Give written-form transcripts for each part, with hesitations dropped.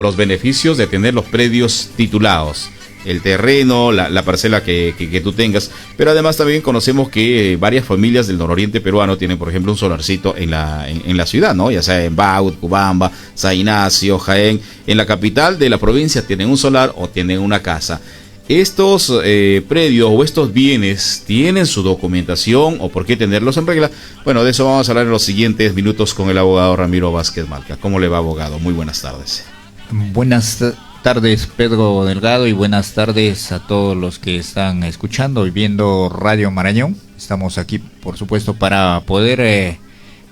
los beneficios de tener los predios titulados, el terreno, la parcela que tú tengas, pero además también conocemos que varias familias del nororiente peruano tienen, por ejemplo, un solarcito en la ciudad, ¿no? Ya sea en Baut, Cubamba, San Ignacio, Jaén, en la capital de la provincia tienen un solar o tienen una casa. ¿Estos predios o estos bienes tienen su documentación o por qué tenerlos en regla? Bueno, de eso vamos a hablar en los siguientes minutos con el abogado Ramiro Vázquez Malca. ¿Cómo le va, abogado? Muy buenas tardes. Buenas tardes, Pedro Delgado, y buenas tardes a todos los que están escuchando y viendo Radio Marañón. Estamos aquí, por supuesto, para poder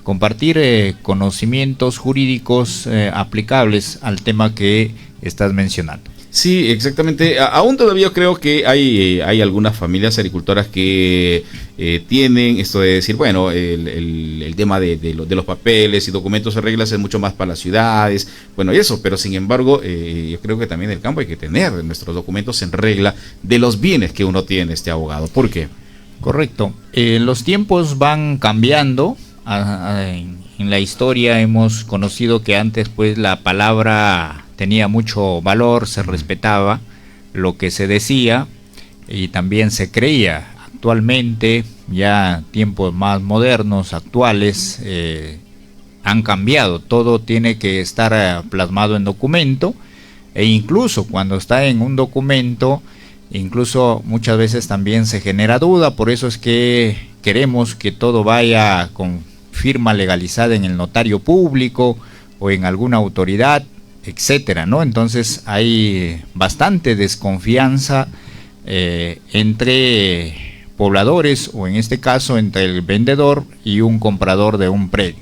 compartir conocimientos jurídicos aplicables al tema que estás mencionando. Sí, exactamente. Aún todavía creo que hay algunas familias agricultoras que tienen esto de decir, bueno, el tema de los papeles y documentos en reglas es mucho más para las ciudades, bueno, y eso, pero sin embargo, yo creo que también en el campo hay que tener nuestros documentos en regla de los bienes que uno tiene, abogado. ¿Por qué? Correcto. Los tiempos van cambiando. En la historia hemos conocido que antes, pues, la palabra tenía mucho valor, se respetaba lo que se decía y también se creía. Actualmente, ya tiempos más modernos, actuales, han cambiado. Todo tiene que estar plasmado en documento, e incluso cuando está en un documento, incluso muchas veces también se genera duda. Por eso es que queremos que todo vaya con firma legalizada en el notario público o en alguna autoridad, etcétera, ¿no? Entonces hay bastante desconfianza entre pobladores, o en este caso entre el vendedor y un comprador de un predio.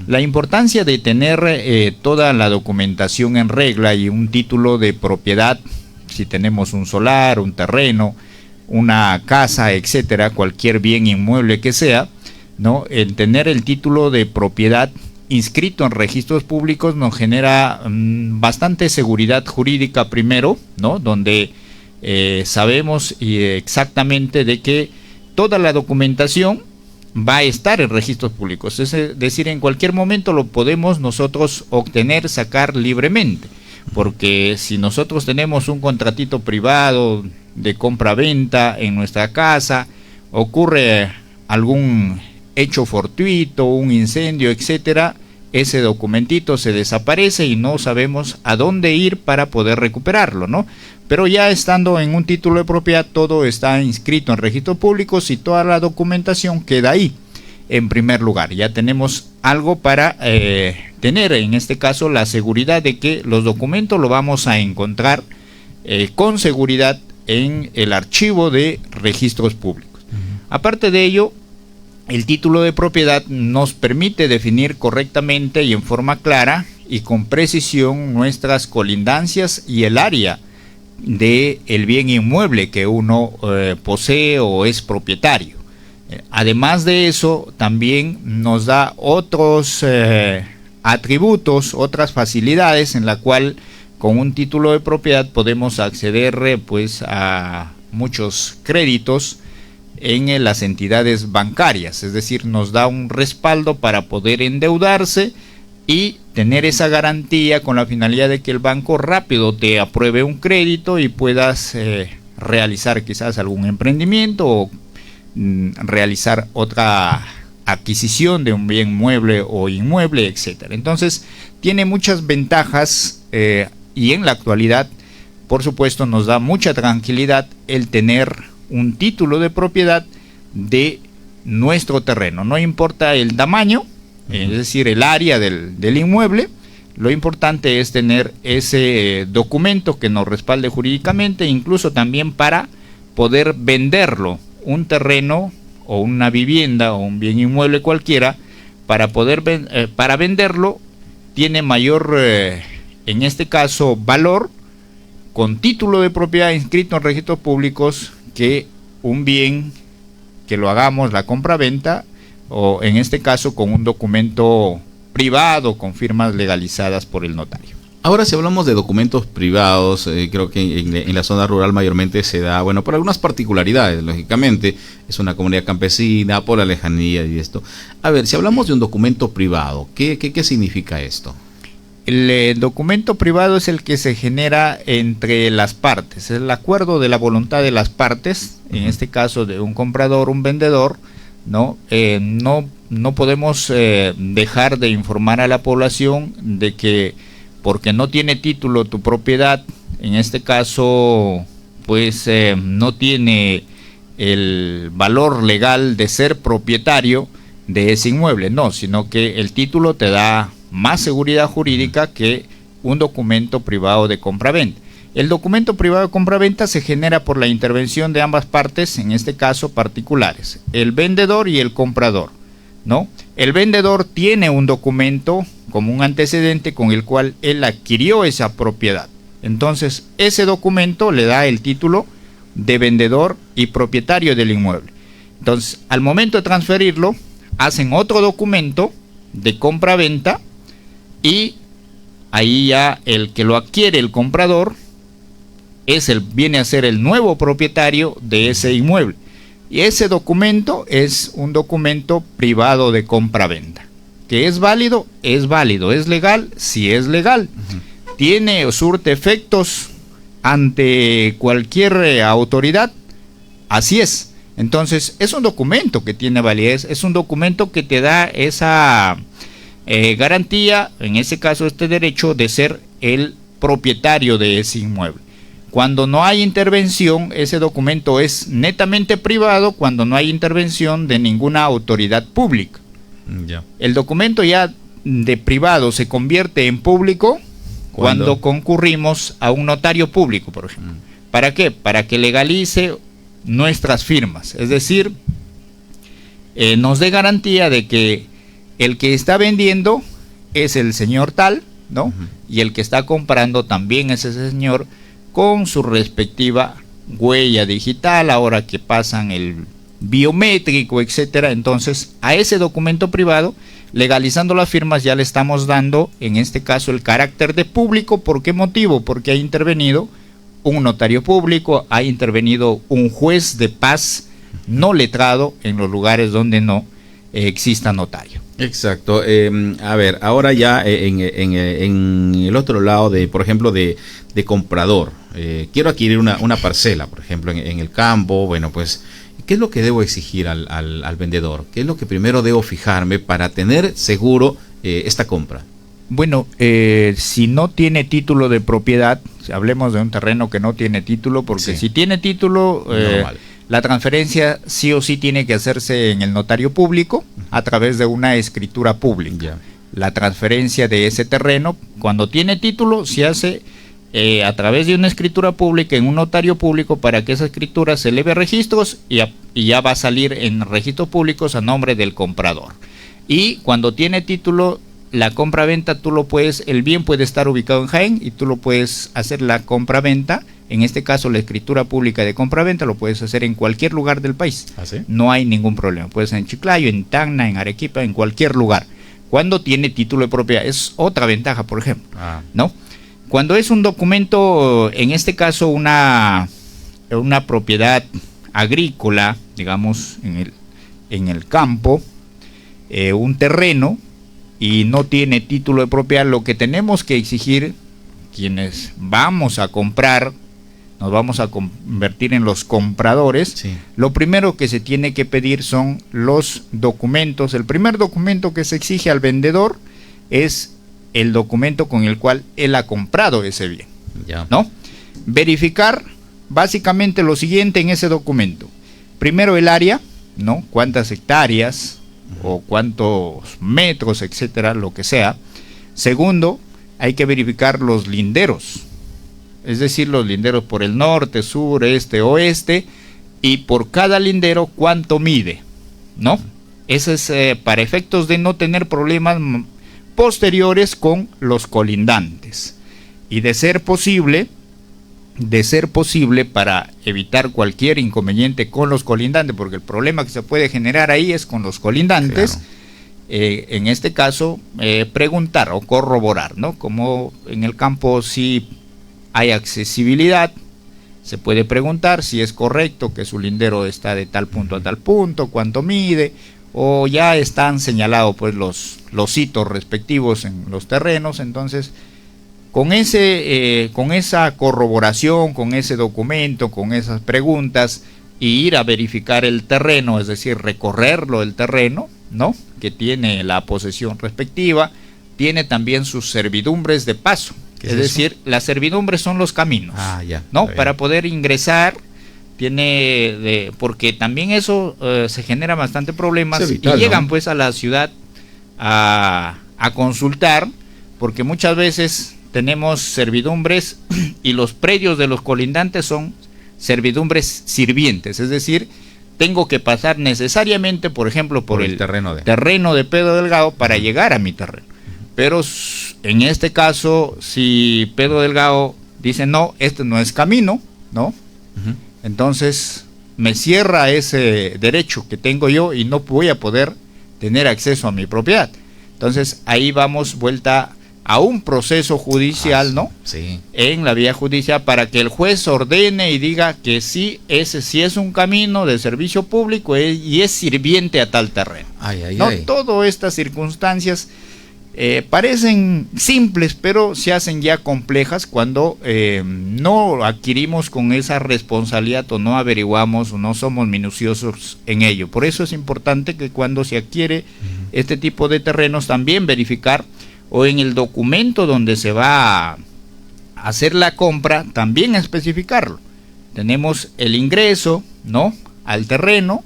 La importancia de tener toda la documentación en regla y un título de propiedad, si tenemos un solar, un terreno, una casa, etcétera, cualquier bien inmueble que sea, ¿no? El tener el título de propiedad inscrito en registros públicos nos genera bastante seguridad jurídica primero, ¿no? Donde sabemos exactamente de que toda la documentación va a estar en registros públicos, es decir, en cualquier momento lo podemos nosotros obtener, sacar libremente, porque si nosotros tenemos un contratito privado de compra-venta en nuestra casa, ocurre algún hecho fortuito, un incendio, etcétera, ese documentito se desaparece y no sabemos a dónde ir para poder recuperarlo, ¿no? Pero ya estando en un título de propiedad, todo está inscrito en registros públicos y toda la documentación queda ahí. En primer lugar, ya tenemos algo para tener, en este caso, la seguridad de que los documentos lo vamos a encontrar con seguridad en el archivo de registros públicos. Aparte de ello, el título de propiedad nos permite definir correctamente y en forma clara y con precisión nuestras colindancias y el área del bien inmueble que uno posee o es propietario. Además de eso, también nos da otros atributos, otras facilidades en la cual con un título de propiedad podemos acceder pues a muchos créditos en las entidades bancarias, es decir, nos da un respaldo para poder endeudarse y tener esa garantía con la finalidad de que el banco rápido te apruebe un crédito y puedas realizar quizás algún emprendimiento o realizar otra adquisición de un bien mueble o inmueble, etcétera. Entonces, tiene muchas ventajas y en la actualidad, por supuesto, nos da mucha tranquilidad el tener un título de propiedad de nuestro terreno. No importa el tamaño, es decir, el área del inmueble, lo importante es tener ese documento que nos respalde jurídicamente, incluso también para poder venderlo, un terreno o una vivienda o un bien inmueble cualquiera, para venderlo tiene mayor, en este caso, valor con título de propiedad inscrito en registros públicos que un bien que lo hagamos la compra-venta o en este caso con un documento privado con firmas legalizadas por el notario. Ahora, si hablamos de documentos privados, creo que en la zona rural mayormente se da, bueno, por algunas particularidades, lógicamente, es una comunidad campesina, por la lejanía y esto. A ver, si hablamos de un documento privado, ¿qué significa esto? El documento privado es el que se genera entre las partes, es el acuerdo de la voluntad de las partes, en este caso de un comprador, un vendedor, ¿no? No podemos dejar de informar a la población de que porque no tiene título tu propiedad, en este caso, pues no tiene el valor legal de ser propietario de ese inmueble, no, sino que el título te da más seguridad jurídica que un documento privado de compraventa. El documento privado de compraventa se genera por la intervención de ambas partes, en este caso particulares, el vendedor y el comprador, ¿no? El vendedor tiene un documento como un antecedente con el cual él adquirió esa propiedad. Entonces, ese documento le da el título de vendedor y propietario del inmueble. Entonces, al momento de transferirlo, hacen otro documento de compra-venta y ahí ya el que lo adquiere, el comprador, viene a ser el nuevo propietario de ese inmueble. Y ese documento es un documento privado de compra-venta. ¿Que es válido? Es válido. ¿Es legal? Sí es legal. ¿Tiene o surte efectos ante cualquier autoridad? Así es. Entonces, es un documento que tiene validez, es un documento que te da esa garantía, en ese caso este derecho de ser el propietario de ese inmueble. Cuando no hay intervención, ese documento es netamente privado cuando no hay intervención de ninguna autoridad pública. Ya. El documento ya de privado se convierte en público cuando concurrimos a un notario público, por ejemplo. ¿Para qué? Para que legalice nuestras firmas, es decir, nos dé garantía de que el que está vendiendo es el señor tal, ¿no? Y el que está comprando también es ese señor, con su respectiva huella digital, ahora que pasan el biométrico, etcétera. Entonces, a ese documento privado, legalizando las firmas, ya le estamos dando, en este caso, el carácter de público. ¿Por qué motivo? Porque ha intervenido un notario público, ha intervenido un juez de paz no letrado en los lugares donde no exista notario. Exacto. A ver, ahora ya en el otro lado de, por ejemplo, de comprador, quiero adquirir una parcela, por ejemplo, en el campo. Bueno, pues, ¿qué es lo que debo exigir al vendedor? ¿Qué es lo que primero debo fijarme para tener seguro esta compra? Bueno, si no tiene título de propiedad, hablemos de un terreno que no tiene título, porque si tiene título, la transferencia sí o sí tiene que hacerse en el notario público a través de una escritura pública. La transferencia de ese terreno, cuando tiene título, se hace a través de una escritura pública en un notario público para que esa escritura se eleve a registros y ya va a salir en registros públicos a nombre del comprador. Y cuando tiene título, la compra-venta el bien puede estar ubicado en Jaén y tú lo puedes hacer la compra-venta. En este caso, la escritura pública de compra-venta lo puedes hacer en cualquier lugar del país. ¿Ah, sí? No hay ningún problema. Puedes ser en Chiclayo, en Tacna, en Arequipa, en cualquier lugar. Cuando tiene título de propiedad, es otra ventaja, por ejemplo, ¿no? Cuando es un documento, en este caso una propiedad agrícola, digamos, en el campo, un terreno, y no tiene título de propiedad, lo que tenemos que exigir quienes vamos a comprar, nos vamos a convertir en los compradores, lo primero que se tiene que pedir son los documentos. El primer documento que se exige al vendedor es el documento con el cual él ha comprado ese bien, ¿no? Verificar básicamente lo siguiente en ese documento. Primero, el área, ¿no? Cuántas hectáreas o cuántos metros, etcétera, lo que sea. Segundo, hay que verificar los linderos, es decir, los linderos por el norte, sur, este, oeste, y por cada lindero cuánto mide, ¿no? Eso es para efectos de no tener problemas posteriores con los colindantes, y de ser posible para evitar cualquier inconveniente con los colindantes, porque el problema que se puede generar ahí es con los colindantes. En este caso, preguntar o corroborar, ¿no? Como en el campo sí hay accesibilidad, se puede preguntar si es correcto que su lindero está de tal punto a tal punto, cuánto mide, o ya están señalados pues los hitos respectivos en los terrenos. Entonces, con esa corroboración, con ese documento, con esas preguntas, y ir a verificar el terreno, es decir, recorrerlo el terreno, ¿no?, que tiene la posesión respectiva, tiene también sus servidumbres de paso. Es decir, las servidumbres son los caminos, ¿no?, para poder ingresar. Porque también eso se genera bastante problemas, vital, y llegan, ¿no?, pues a la ciudad a consultar, porque muchas veces tenemos servidumbres y los predios de los colindantes son servidumbres sirvientes, es decir, tengo que pasar necesariamente, por ejemplo, por el terreno de Pedro Delgado para llegar a mi terreno. Pero en este caso, si Pedro Delgado dice no, este no es camino, ¿no? Entonces me cierra ese derecho que tengo yo y no voy a poder tener acceso a mi propiedad. Entonces ahí vamos vuelta a un proceso judicial, ¿no? Sí. En la vía judicial, para que el juez ordene y diga que sí, ese sí es un camino de servicio público y es sirviente a tal terreno. Todas estas circunstancias parecen simples, pero se hacen ya complejas cuando no adquirimos con esa responsabilidad, o no averiguamos, o no somos minuciosos en ello. Por eso es importante que cuando se adquiere este tipo de terrenos, también verificar, o en el documento donde se va a hacer la compra, también especificarlo. Tenemos el ingreso, ¿no?, al terreno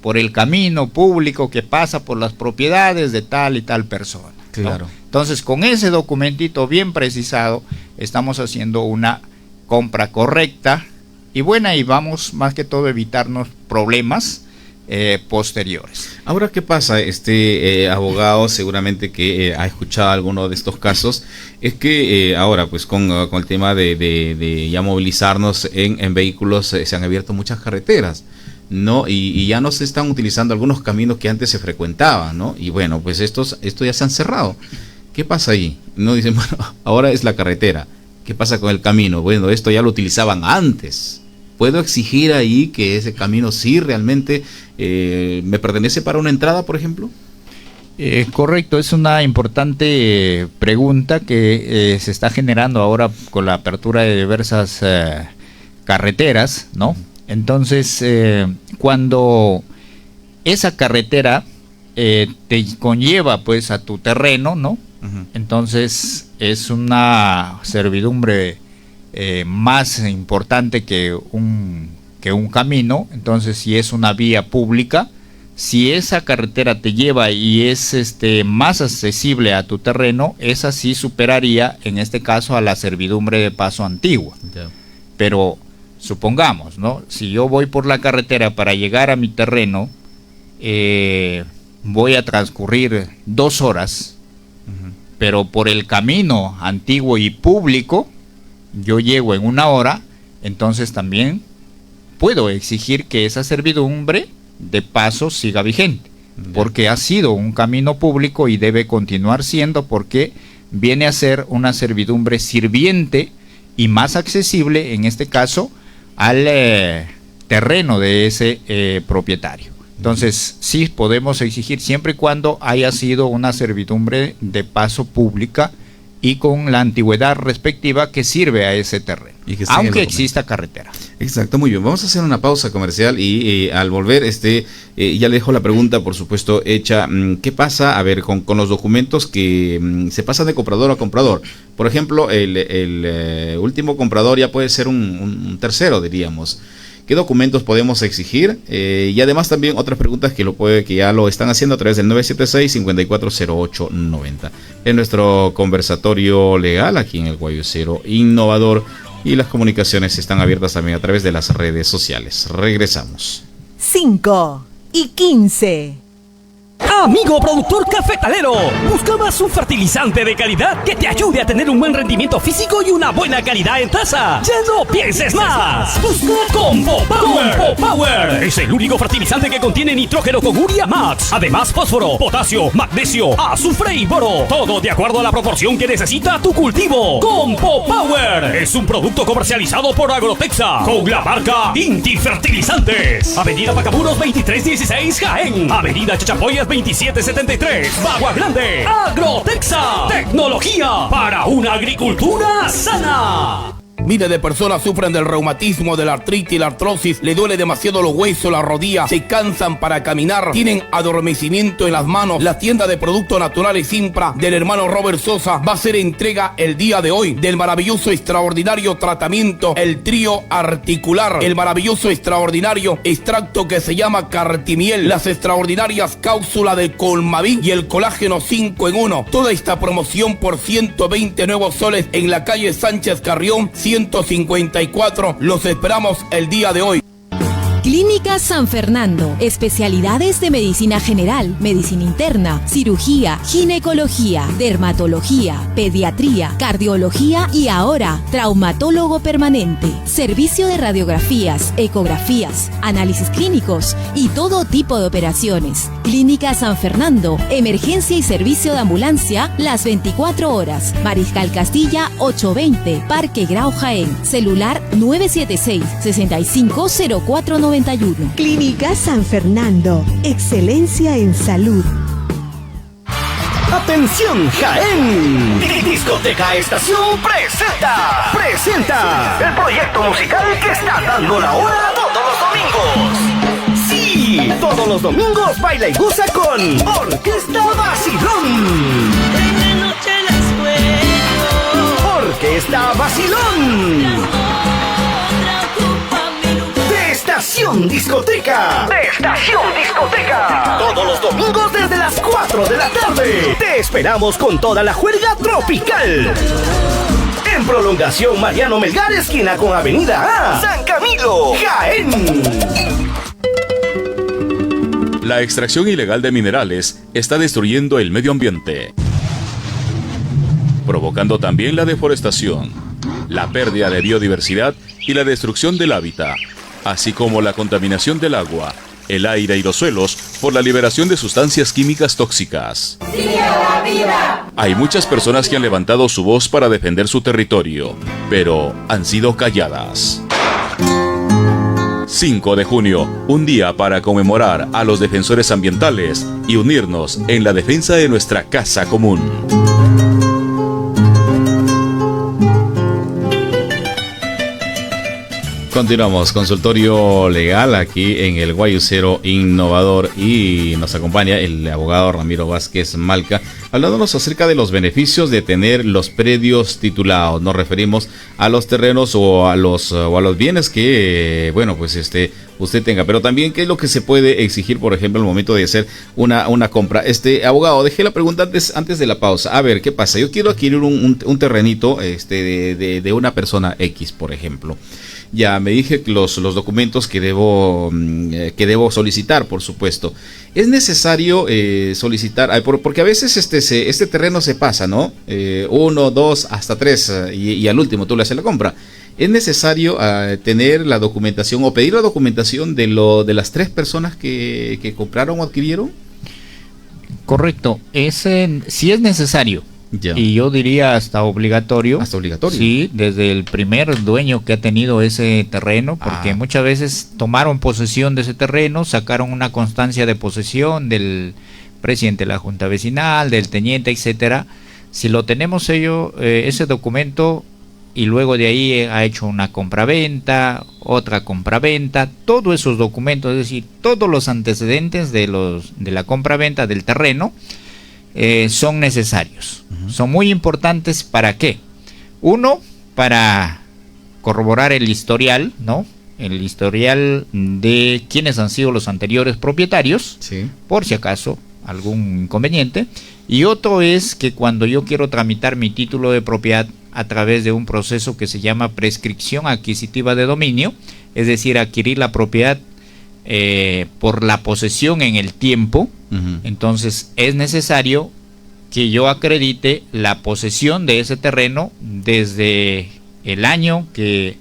por el camino público que pasa por las propiedades de tal y tal persona, ¿no? Claro. Entonces, con ese documentito bien precisado, estamos haciendo una compra correcta y buena, y vamos más que todo a evitarnos problemas posteriores. Ahora, ¿qué pasa? Abogado seguramente que ha escuchado alguno de estos casos, es que ahora pues con el tema de ya movilizarnos en vehículos, se han abierto muchas carreteras, ¿no? Y ya no se están utilizando algunos caminos que antes se frecuentaban, ¿no? Y bueno, pues estos ya se han cerrado. ¿Qué pasa ahí? No dicen, bueno, ahora es la carretera. ¿Qué pasa con el camino? Bueno, esto ya lo utilizaban antes. ¿Puedo exigir ahí que ese camino sí realmente me pertenece para una entrada, por ejemplo? Correcto, es una importante pregunta que se está generando ahora con la apertura de diversas carreteras, ¿no? Entonces, cuando esa carretera te conlleva pues a tu terreno, ¿no? Entonces es una servidumbre más importante que un camino. Entonces, si es una vía pública, si esa carretera te lleva y es más accesible a tu terreno, esa sí superaría en este caso a la servidumbre de paso antigua. Pero supongamos, ¿no?, si yo voy por la carretera para llegar a mi terreno, voy a transcurrir 2 horas, pero por el camino antiguo y público yo llego en 1 hora, entonces también puedo exigir que esa servidumbre de paso siga vigente, porque ha sido un camino público y debe continuar siendo, porque viene a ser una servidumbre sirviente y más accesible, en este caso, al terreno de ese propietario. Entonces, sí podemos exigir siempre y cuando haya sido una servidumbre de paso pública y con la antigüedad respectiva que sirve a ese terreno, aunque exista carretera. Exacto, muy bien. Vamos a hacer una pausa comercial y al volver, ya le dejo la pregunta, por supuesto, hecha. ¿Qué pasa? A ver, con los documentos que se pasan de comprador a comprador. Por ejemplo, el último comprador ya puede ser un tercero, diríamos. ¿Qué documentos podemos exigir? Y además también otras preguntas que ya lo están haciendo a través del 976-540890. En nuestro conversatorio legal aquí en el Guayusero Innovador, y las comunicaciones están abiertas también a través de las redes sociales. Regresamos. 5:15. Amigo productor cafetalero, ¿buscabas un fertilizante de calidad que te ayude a tener un buen rendimiento físico y una buena calidad en taza? Ya no pienses más. Busca Compo Power. Compo Power es el único fertilizante que contiene nitrógeno con urea max. Además, fósforo, potasio, magnesio, azufre y boro. Todo de acuerdo a la proporción que necesita tu cultivo. Compo Power es un producto comercializado por Agrotexa con la marca Inti Fertilizantes. Avenida Pacaburos 2316 Jaén. Avenida Chachapoyas 2773 Bagua Grande. Agrotexa. Tecnología para una agricultura sana. Miles de personas sufren del reumatismo, de la artritis, la artrosis, le duele demasiado los huesos, la rodilla, se cansan para caminar, tienen adormecimiento en las manos. La tienda de productos naturales Simpra del hermano Robert Sosa va a hacer entrega el día de hoy del maravilloso extraordinario tratamiento, el trío articular, el maravilloso extraordinario extracto que se llama Cartimiel, las extraordinarias cápsulas del Colmaví y el colágeno 5 en 1. Toda esta promoción por 120 nuevos soles en la calle Sánchez Carrión 154. Los esperamos el día de hoy. Clínica San Fernando. Especialidades de medicina general, medicina interna, cirugía, ginecología, dermatología, pediatría, cardiología y ahora traumatólogo permanente. Servicio de radiografías, ecografías, análisis clínicos y todo tipo de operaciones. Clínica San Fernando. Emergencia y servicio de ambulancia las 24 horas. Mariscal Castilla 820, Parque Grau Jaén. Celular 976-650491. Clínica San Fernando. Excelencia en salud. ¡Atención, Jaén! Discoteca Estación presenta el proyecto musical que está dando la hora todos los domingos. Sí, todos los domingos baila y goza con Orquesta Vacilón. Orquesta Vacilón. Estación Discoteca. Todos los domingos desde las 4 de la tarde. Te esperamos con toda la juerga tropical. En prolongación Mariano Melgar, esquina con Avenida A, San Camilo, Jaén. La extracción ilegal de minerales está destruyendo el medio ambiente, provocando también la deforestación, la pérdida de biodiversidad y la destrucción del hábitat, así como la contaminación del agua, el aire y los suelos por la liberación de sustancias químicas tóxicas. Hay muchas personas que han levantado su voz para defender su territorio, pero han sido calladas. 5 de junio, un día para conmemorar a los defensores ambientales y unirnos en la defensa de nuestra casa común. Continuamos, consultorio legal aquí en el Guayucero Innovador y nos acompaña el abogado Ramiro Vázquez Malca hablándonos acerca de los beneficios de tener los predios titulados. Nos referimos a los terrenos o a los bienes que, usted tenga, pero también qué es lo que se puede exigir, por ejemplo, al momento de hacer una compra. Abogado, dejé la pregunta antes de la pausa. A ver, ¿qué pasa? Yo quiero adquirir un terrenito de una persona X, por ejemplo. Ya me dije los documentos que debo solicitar, por supuesto. Es necesario solicitar, porque a veces este terreno se pasa, ¿no? 1, 2, hasta 3 y al último tú le haces la compra. Es necesario tener la documentación o pedir la documentación de las 3 personas que compraron o adquirieron. Correcto, sí es necesario. Ya. Y yo diría hasta obligatorio. Hasta obligatorio. Sí, desde el primer dueño que ha tenido ese terreno, porque muchas veces tomaron posesión de ese terreno, sacaron una constancia de posesión del presidente de la junta vecinal, del teniente, etcétera. Si lo tenemos ese documento, y luego de ahí ha hecho una compraventa, otra compraventa, todos esos documentos, es decir, todos los antecedentes de la compraventa del terreno son necesarios. Son muy importantes. ¿Para qué? Uno, para corroborar el historial, ¿no? El historial de quiénes han sido los anteriores propietarios, sí, por si acaso algún inconveniente. Y otro es que cuando yo quiero tramitar mi título de propiedad a través de un proceso que se llama prescripción adquisitiva de dominio, es decir, adquirir la propiedad por la posesión en el tiempo, entonces es necesario que yo acredite la posesión de ese terreno desde el año que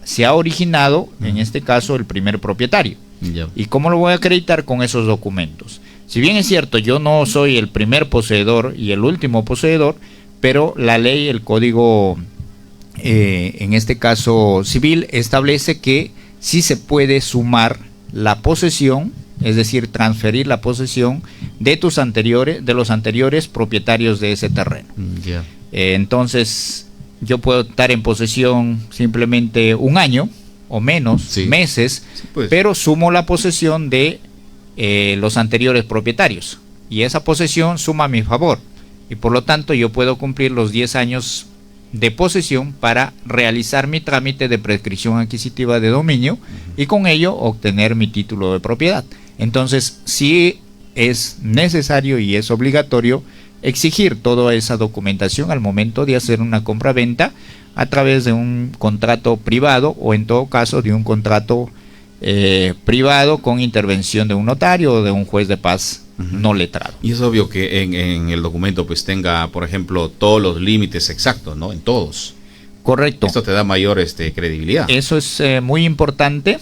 se ha originado, en este caso, el primer propietario. ¿Y cómo lo voy a acreditar? Con esos documentos. Si bien es cierto, yo no soy el primer poseedor y el último poseedor, pero la ley, el código, en este caso civil, establece que sí se puede sumar la posesión, es decir, transferir la posesión de los anteriores propietarios de ese terreno. Entonces, yo puedo estar en posesión simplemente un año o menos, meses, pues, pero sumo la posesión de los anteriores propietarios, y esa posesión suma a mi favor, y por lo tanto yo puedo cumplir los 10 años de posesión para realizar mi trámite de prescripción adquisitiva de dominio y con ello obtener mi título de propiedad. Entonces, sí es necesario y es obligatorio exigir toda esa documentación al momento de hacer una compra-venta a través de un contrato privado, o en todo caso de un contrato privado con intervención de un notario o de un juez de paz no letrado. Y es obvio que en el documento pues tenga, por ejemplo, todos los límites exactos, ¿no? En todos. Correcto. Esto te da mayor credibilidad. Eso es muy importante,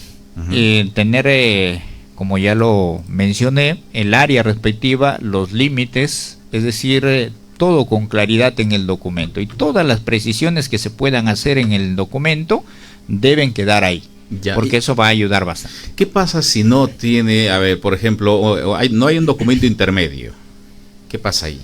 tener, como ya lo mencioné, el área respectiva, los límites, es decir, todo con claridad en el documento, y todas las precisiones que se puedan hacer en el documento deben quedar ahí. Porque eso va a ayudar bastante. ¿Qué pasa si no tiene, a ver, por ejemplo, no hay un documento intermedio? ¿Qué pasa ahí?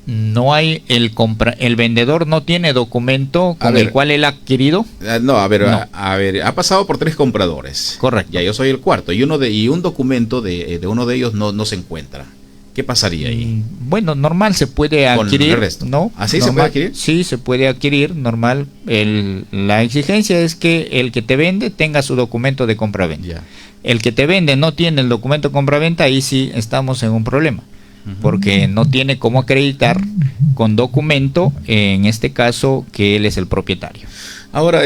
No hay el vendedor no tiene documento con el cual él ha adquirido. No, a ver, ha pasado por 3 compradores. Correcto. Ya yo soy el cuarto, y un documento de uno de ellos no se encuentra. ¿Qué pasaría ahí? Bueno, normal se puede adquirir, ¿no? ¿Así se puede adquirir? Sí, se puede adquirir, normal. La exigencia es que el que te vende tenga su documento de compra-venta. El que te vende no tiene el documento de compra-venta, ahí sí estamos en un problema, porque no tiene cómo acreditar con documento, en este caso, que él es el propietario. Ahora,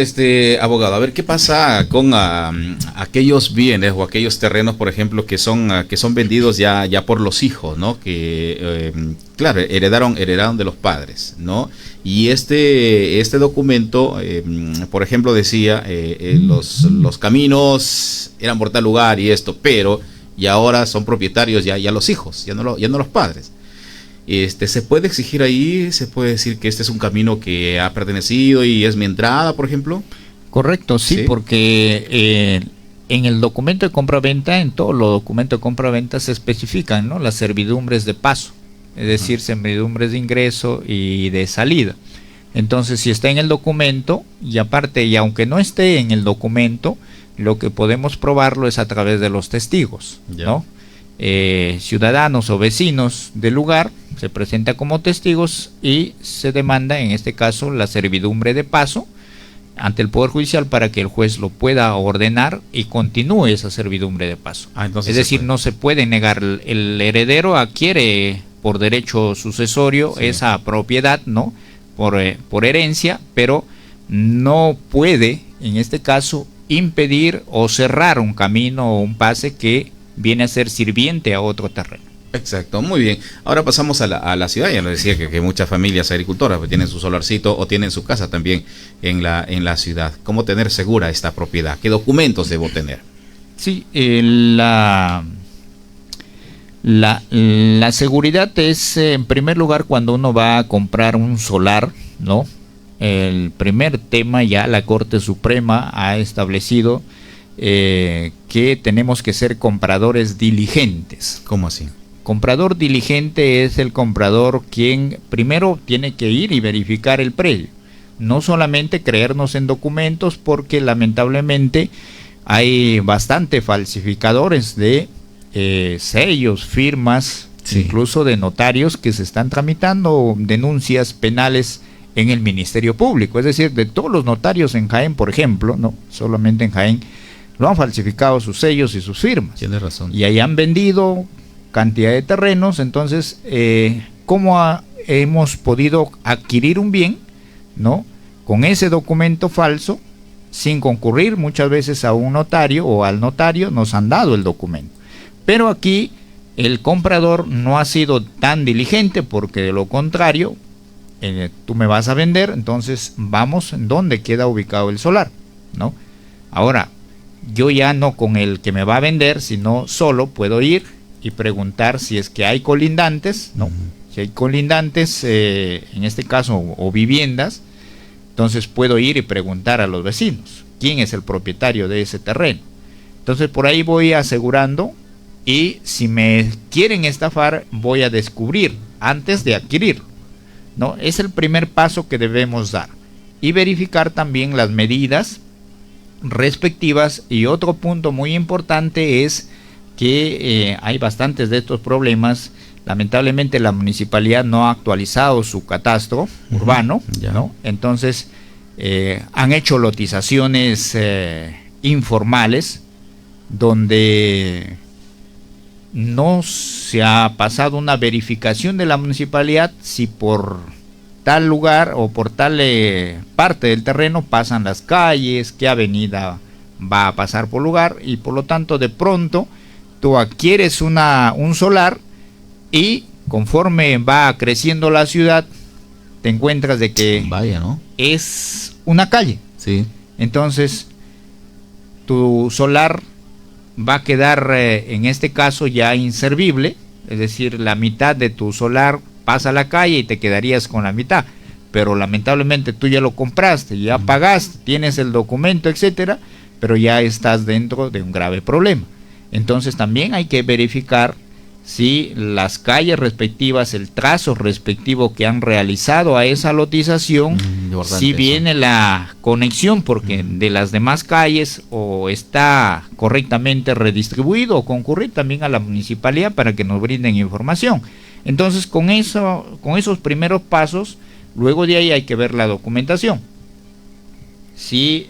abogado, a ver qué pasa con aquellos bienes o aquellos terrenos, por ejemplo, que son vendidos ya por los hijos, ¿no? Que claro, heredaron de los padres, ¿no? Y este documento, por ejemplo, decía los caminos eran por tal lugar y esto, pero y ahora son propietarios ya los hijos, ya no los padres. ¿Se puede exigir ahí? ¿Se puede decir que este es un camino que ha pertenecido y es mi entrada, por ejemplo? Correcto, sí. Porque en el documento de compra-venta, en todos los documentos de compra-venta se especifican, ¿no?, las servidumbres de paso, es decir, servidumbres de ingreso y de salida. Entonces, si está en el documento, y aparte, y aunque no esté en el documento, lo que podemos probarlo es a través de los testigos, ¿no? Ciudadanos o vecinos del lugar se presentan como testigos y se demanda, en este caso, la servidumbre de paso ante el Poder Judicial para que el juez lo pueda ordenar y continúe esa servidumbre de paso. Es decir, no se puede negar. El heredero adquiere por derecho sucesorio esa propiedad, ¿no?, por herencia, pero no puede, en este caso, impedir o cerrar un camino o un pase que viene a ser sirviente a otro terreno. Exacto, muy bien. Ahora pasamos a la ciudad. Ya lo decía que muchas familias agricultoras pues tienen su solarcito o tienen su casa también en la ciudad. ¿Cómo tener segura esta propiedad? ¿Qué documentos debo tener? Sí, la seguridad es, en primer lugar, cuando uno va a comprar un solar, ¿no? El primer tema, ya la Corte Suprema ha establecido que tenemos que ser compradores diligentes. ¿Cómo así? Comprador diligente es el comprador quien primero tiene que ir y verificar el predio, no solamente creernos en documentos, porque lamentablemente hay bastante falsificadores de sellos, firmas, incluso de notarios que se están tramitando denuncias penales en el Ministerio Público. Es decir, de todos los notarios en Jaén, por ejemplo, no solamente en Jaén, lo han falsificado sus sellos y sus firmas. Tiene razón. Y ahí han vendido cantidad de terrenos. Entonces, ¿cómo hemos podido adquirir un bien, ¿no?, con ese documento falso sin concurrir muchas veces a un notario o al notario, nos han dado el documento. Pero aquí el comprador no ha sido tan diligente, porque de lo contrario, tú me vas a vender, entonces vamos en dónde queda ubicado el solar, ¿no? Ahora, yo ya no con el que me va a vender, sino solo puedo ir y preguntar si es que hay colindantes, ¿no? Si hay colindantes, en este caso, o viviendas, entonces puedo ir y preguntar a los vecinos quién es el propietario de ese terreno. Entonces por ahí voy asegurando, y si me quieren estafar, voy a descubrir antes de adquirir, ¿no? Es el primer paso que debemos dar, y verificar también las medidas respectivas. Y otro punto muy importante es que hay bastantes de estos problemas. Lamentablemente la municipalidad no ha actualizado su catastro urbano, ¿no? Entonces han hecho lotizaciones informales, donde no se ha pasado una verificación de la municipalidad si por tal lugar o por tal parte del terreno pasan las calles, qué avenida va a pasar por lugar, y por lo tanto de pronto tú adquieres un solar, y conforme va creciendo la ciudad te encuentras de que vaya, ¿no? Es una calle. Sí. Entonces tu solar va a quedar en este caso ya inservible, es decir, la mitad de tu solar pasa a la calle y te quedarías con la mitad, pero lamentablemente tú ya lo compraste, ya pagaste, tienes el documento, etcétera, pero ya estás dentro de un grave problema. Entonces también hay que verificar si las calles respectivas, el trazo respectivo que han realizado a esa lotización, si viene la conexión, porque de las demás calles, o está correctamente redistribuido, o concurrir también a la municipalidad para que nos brinden información. Entonces con esos primeros pasos, luego de ahí hay que ver la documentación. Si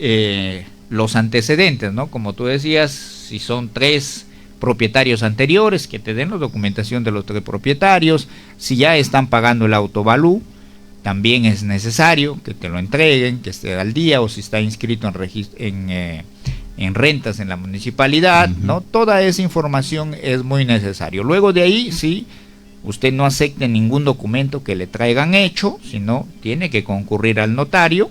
los antecedentes, ¿no? Como tú decías, si son 3 propietarios anteriores, que te den la documentación de los 3 propietarios. Si ya están pagando el autovalú, también es necesario que te lo entreguen, que esté al día, o si está inscrito en rentas en la municipalidad, ¿no? Toda esa información es muy necesario. Luego de ahí, sí, usted no acepte ningún documento que le traigan hecho, sino tiene que concurrir al notario.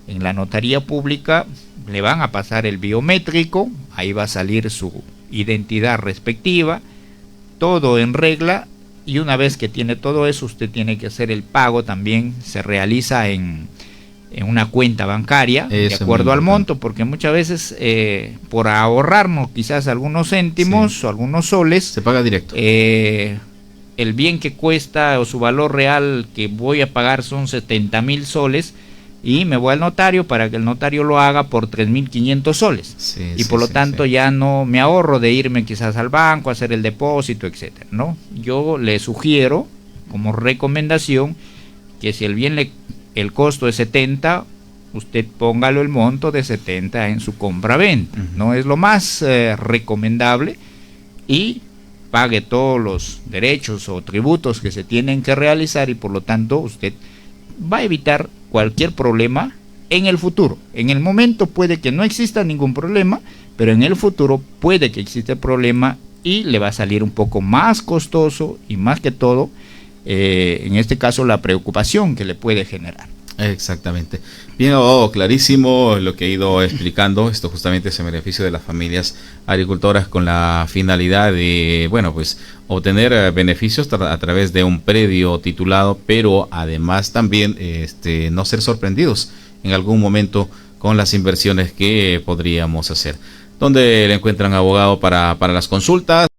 En la notaría pública le van a pasar el biométrico, ahí va a salir su identidad respectiva, todo en regla, y una vez que tiene todo eso, usted tiene que hacer el pago. También se realiza en una cuenta bancaria, de acuerdo al monto, porque muchas veces por ahorrarnos quizás algunos céntimos o algunos soles, se paga directo. El bien que cuesta o su valor real que voy a pagar son 70,000 soles, y me voy al notario para que el notario lo haga por 3,500 soles. Y por lo tanto ya no me ahorro de irme quizás al banco a hacer el depósito, etcétera, ¿no? Yo le sugiero como recomendación que si el bien el costo es 70, usted póngalo el monto de 70 en su compra-venta, ¿no? Es lo más recomendable, y pague todos los derechos o tributos que se tienen que realizar, y por lo tanto usted va a evitar cualquier problema en el futuro. En el momento puede que no exista ningún problema, pero en el futuro puede que exista problema, y le va a salir un poco más costoso, y más que todo, en este caso, la preocupación que le puede generar. Exactamente. Bien, clarísimo lo que he ido explicando. Esto justamente es en beneficio de las familias agricultoras, con la finalidad de, bueno, pues obtener beneficios a través de un predio titulado, pero además también no ser sorprendidos en algún momento con las inversiones que podríamos hacer. ¿Dónde le encuentran abogado para las consultas?